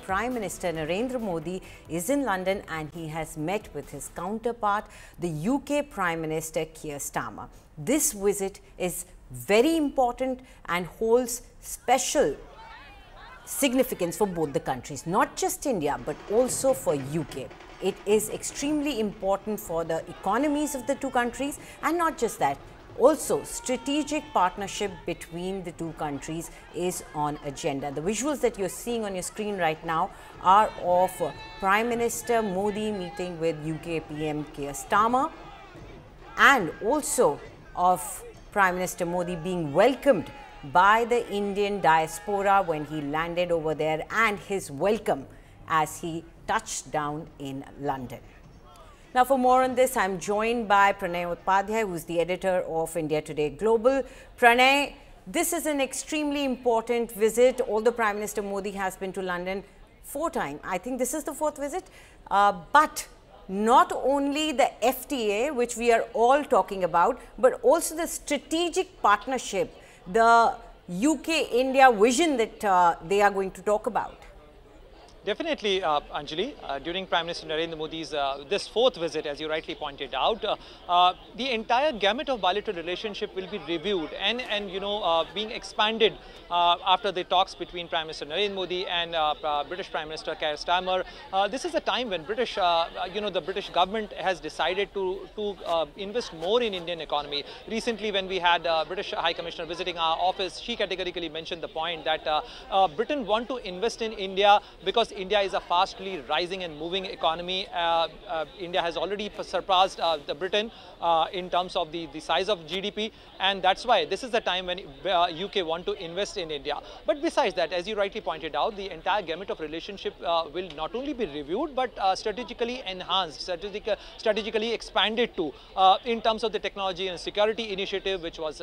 Prime Minister Narendra Modi is in London and he has met with his counterpart, the UK Prime Minister Keir Starmer. This visit is very important and holds special significance for both the countries, not just India, but also for UK. It is extremely important for the economies of the two countries, and not just that, also strategic partnership between the two countries is on agenda. The visuals that you're seeing on your screen right now are of Prime Minister Modi meeting with UK PM Keir Starmer, and also of Prime Minister Modi being welcomed by the Indian diaspora when he landed over there, and his welcome as he touched down in London. Now, for more on this, I'm joined by Pranay Upadhyay, who is the editor of India Today Global. Pranay, this is an extremely important visit. Although Prime Minister Modi has been to London 4 times, I think this is the 4th visit, but not only the FTA, which we are all talking about, but also the strategic partnership, the UK-India vision that they are going to talk about. Definitely, Anjali, during Prime Minister Narendra Modi's this 4th visit, as you rightly pointed out, the entire gamut of bilateral relationship will be reviewed and being expanded after the talks between Prime Minister Narendra Modi and British Prime Minister Keir Starmer. This is a time when the British government has decided to invest more in Indian economy. Recently, when we had British High Commissioner visiting our office, she categorically mentioned the point that Britain want to invest in India because India is a fastly rising and moving economy. India has already surpassed the Britain in terms of the size of GDP, and that's why this is the time when UK want to invest in India. But besides that, as you rightly pointed out, the entire gamut of relationship will not only be reviewed but strategically enhanced, strategically expanded to in terms of the technology and security initiative, which was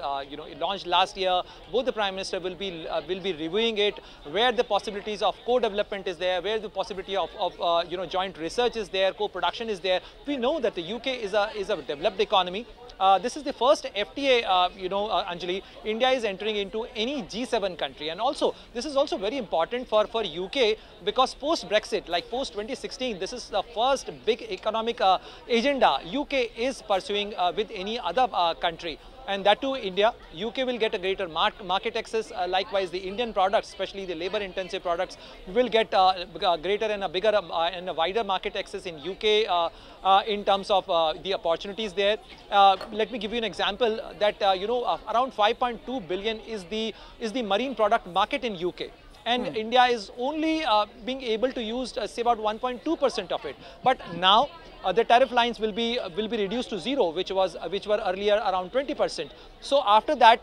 launched last year. Both the Prime Minister will be reviewing it, where the possibilities of co-development is there, where the possibility of joint research is there, co-production is there. We know that the UK is a developed economy. This is the first FTA, Anjali, India is entering into any G7 country. And also, this is also very important for UK because post-Brexit, like post-2016, this is the first big economic agenda UK is pursuing with any other country. And that too, India, UK will get a greater market access. Likewise, the Indian products, especially the labor-intensive products, will get greater and a bigger and a wider market access in UK in terms of the opportunities there. Let me give you an example that around 5.2 billion is the marine product market in UK. And India is only being able to use say about 1.2% of it. But now the tariff lines will be reduced to 0, which were earlier around 20%. So after that,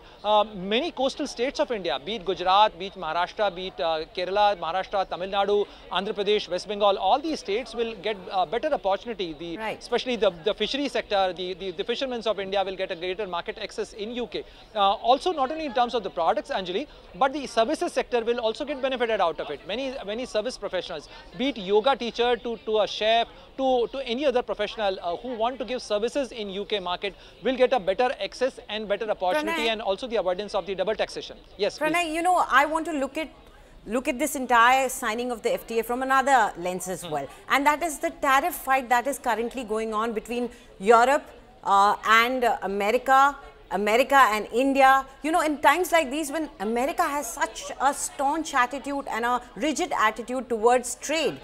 many coastal states of India, be it Gujarat, be it Maharashtra, be it Kerala, Maharashtra, Tamil Nadu, Andhra Pradesh, West Bengal, all these states will get better opportunity. Especially the fishery sector, the fishermen of India will get a greater market access in UK. Also, not only in terms of the products, Anjali, but the services sector will also get benefited out of it. Many service professionals, be it yoga teacher to a chef to any other professional who want to give services in UK market will get a better access and better opportunity, Pranay, and also the avoidance of the double taxation. Yes, Pranay, please. I want to look at this entire signing of the FTA from another lens as well, and that is the tariff fight that is currently going on between Europe and America and India. In times like these, when America has such a staunch attitude and a rigid attitude towards trade,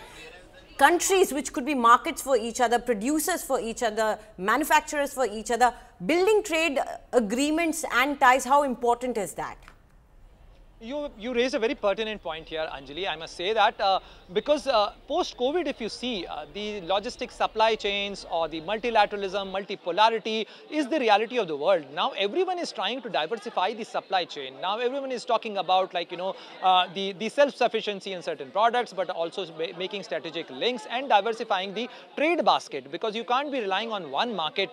countries which could be markets for each other, producers for each other, manufacturers for each other, building trade agreements and ties, how important is that? You raise a very pertinent point here, Anjali. I must say that because post-COVID, if you see, the logistic supply chains or the multilateralism, multipolarity is the reality of the world. Now everyone is trying to diversify the supply chain. Now everyone is talking about the self-sufficiency in certain products, but also making strategic links and diversifying the trade basket, because you can't be relying on one market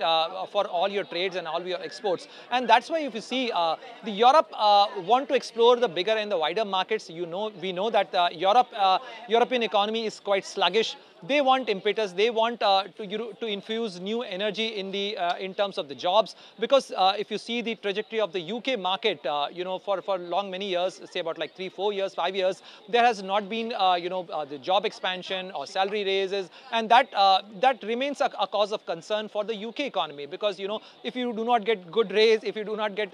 for all your trades and all your exports. And that's why if you see, the Europe want to explore the bigger and the wider markets. We know that European economy is quite sluggish. they want impetus, they want to infuse new energy in terms of the jobs, because if you see the trajectory of the UK market, for many years, say about like 3-4 years, 5 years, there has not been the job expansion or salary raises, and that remains a cause of concern for the UK economy, because if you do not get good raise, if you do not get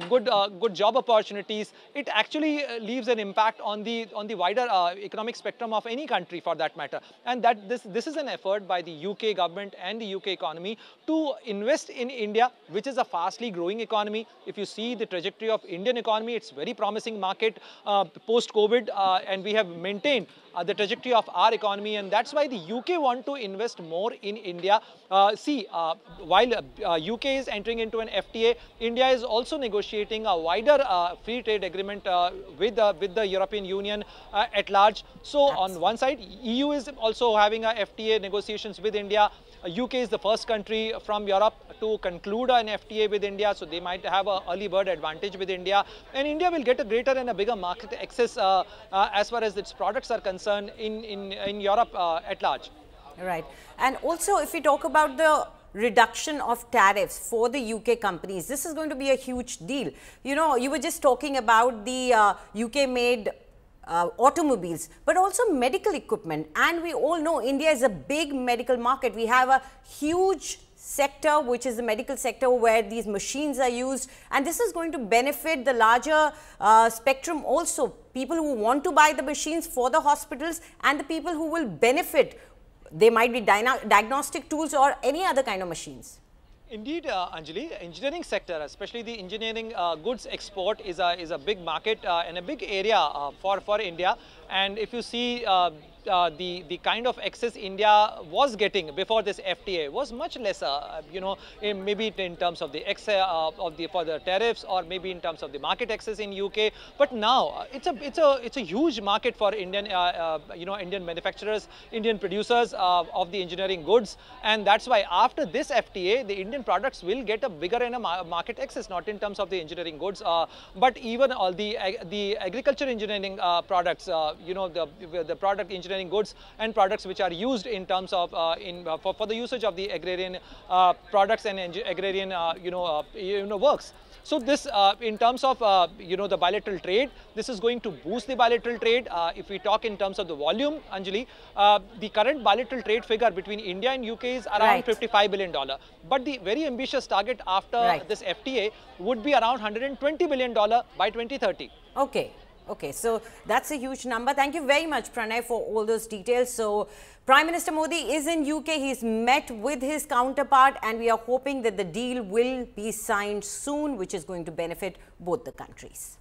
good job opportunities, it actually leaves an impact on the wider economic spectrum of any country for that matter. And that this is an effort by the UK government and the UK economy to invest in India, which is a fastly growing economy. If you see the trajectory of Indian economy, it's very promising market post-COVID, and we have maintained the trajectory of our economy, and that's why the UK want to invest more in India. While UK is entering into an FTA, India is also negotiating a wider free trade agreement with the European Union at large. So on one side, EU is also having a FTA negotiations with India. UK is the first country from Europe to conclude an FTA with India, so they might have an early bird advantage with India, and India will get a greater and a bigger market access as far as its products are concerned in Europe at large. Right. And also, if we talk about the reduction of tariffs for the UK companies, this is going to be a huge deal. You were just talking about the UK-made automobiles, but also medical equipment. And we all know India is a big medical market. We have a huge sector, which is the medical sector, where these machines are used. And this is going to benefit the larger spectrum also. People who want to buy the machines for the hospitals and the people who will benefit. They might be diagnostic tools or any other kind of machines. Indeed, Anjali, engineering sector, especially the engineering goods export, is a big market and a big area for India. And if you see the kind of access India was getting before this FTA was much lesser, maybe in terms of the for the tariffs, or maybe in terms of the market access in UK. But now it's a huge market for Indian Indian manufacturers, Indian producers of the engineering goods, and that's why after this FTA, the Indian products will get a bigger and a market access, not in terms of the engineering goods, but even all the agriculture engineering products, the product engineering goods and products which are used in terms of for the usage of the agrarian products and agrarian works. So this in terms of the bilateral trade, this is going to boost the bilateral trade. If we talk in terms of the volume, Anjali, the current bilateral trade figure between India and UK is around $55 billion. But the very ambitious target after this FTA would be around $120 billion by 2030. Okay, so that's a huge number. Thank you very much, Pranay, for all those details. So, Prime Minister Modi is in UK. He's met with his counterpart, and we are hoping that the deal will be signed soon, which is going to benefit both the countries.